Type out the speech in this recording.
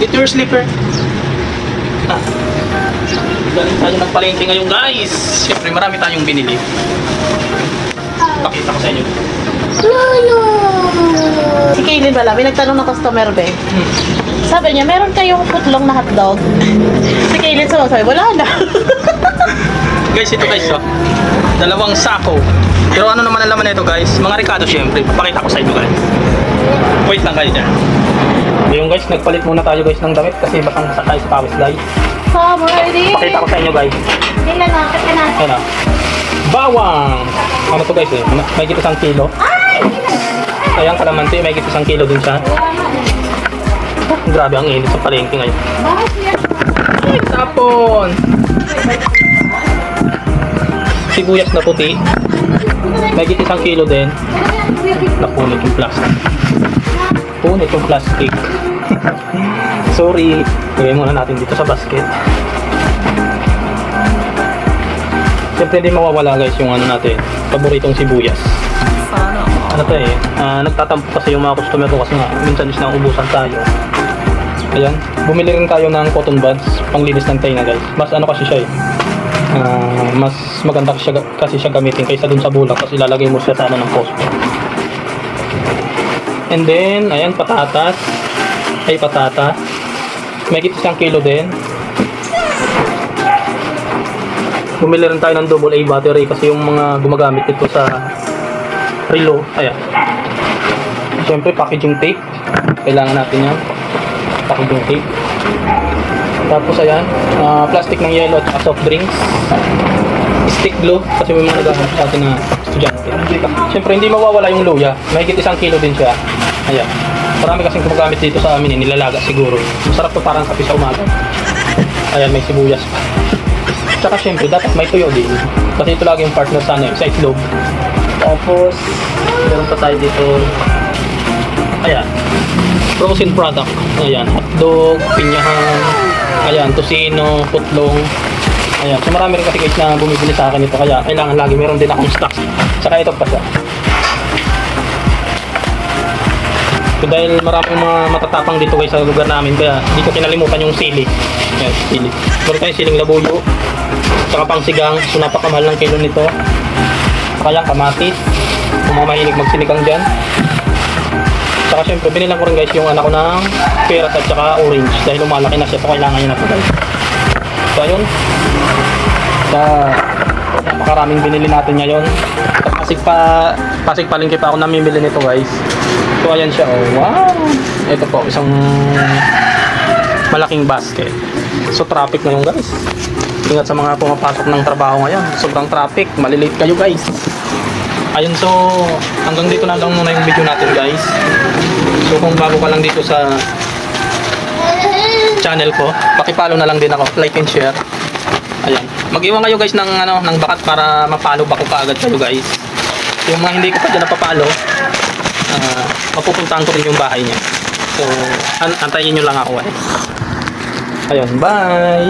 Get your slipper. Galing tayo ng palengke ngayon guys. Siyempre marami tayong binili. Pakita ko sa inyo. Lolo! Si Kaylin pala, may nagtanong ng customer ba? Sabi niya, meron kayong putlong na hotdog? Si Kaylin sabi, wala na. Guys, ito guys, oh. Dalawang sako. Pero ano naman ang laman nito guys? Mga Ricardo syempre. Papakita ko sa inyo guys. Wait lang kayo dyan. Yung guys, nagpalit muna tayo guys ng damit kasi basang basa tayo sa pawis guys. Pakita ko sa inyo guys. Ilan na, kaya na. Ayan, bawang! Ano to guys eh? May git 1 kilo. Ayan, kalamansi. May git 1 kilo din siya. Grabe ang init sa palengke ngayon. Tapon! Sibuyas na puti. May git 1 kilo din. Napunit yung plastic. Punit yung plastic. Sorry. Lagay muna natin dito sa basket. Siyempre hindi mawawala guys yung ano natin, paboritong sibuyas. Ano to eh, nagtatampo kasi yung mga customer ko kasi nga minsan is nauubusan tayo. Ayan, bumili rin tayo ng cotton buds, panglinis ng tainga guys. Mas ano kasi siya eh, mas maganda kasi siya gamitin kaysa dun sa bulak kasi lalagay mo siya sa ano ng posto. And then, ayan, patatas. May git 1 kilo din. Bumili rin tayo ng AA battery kasi yung mga gumagamit ito sa relo. Ayan. Siyempre, packaging tape. Kailangan natin yan. Packaging tape. Tapos, ayan. Plastic ng yellow at soft drinks. Stick glue kasi may mga naghahanap sa atin na estudyante. Siyempre, hindi mawawala yung luya. May git 1 kilo din siya. Ayan. Marami kasing gumagamit dito sa amin. Nilalaga siguro. Masarap to parang kape sa umaga. Ayan, may sibuyas pa. Tsaka syempre, dapat may tuyo din. Kasi ito lagi yung partner sa ano, sa itlog. Tapos, meron pa tayo dito. Ayan. Frozen product. Ayan. Hotdog, pinyahan. Ayan. Tosino, putlong. Ayan. So marami rin kasi guys na bumibili sa akin ito. Kaya kailangan lagi meron din akong stock. Tsaka ito pa siya. So dahil maraming mga matatapang dito guys sa lugar namin. Kaya di ko kinalimutan yung sili. Ayan, sili. Meron tayong siling labuyo. Tsaka pang sigang, so napakamahal ng kilo nito. Saka yan, kamatis. Kung mga mahilig magsinigang dyan. Tsaka syempre, binilang ko rin guys yung anak ko ng peras at tsaka orange. Dahil lumalaki na siya, so kailangan niya na ito guys. So ayun. Napakaraming binili natin ngayon. Pasig palengke pa ako namimili nito guys. So ayan siya, oh wow. Ito po, isang malaking basket. So traffic ngayon guys. Ingat sa mga pumapasok ng trabaho ngayon. Sobrang traffic. Malilate kayo guys. Ayun, so hanggang dito na lang muna yung video natin guys. So kung bago ka lang dito sa channel ko, paki-follow na lang din ako. Like and share. Ayan. Mag-iwan kayo guys ng, ng bakat para ma-follow back ko kaagad kayo guys. Yung mga hindi ko pa dyan napapalo, mapupuntahan ko rin yung bahay niya. So antayin nyo lang ako eh. Ayun, bye!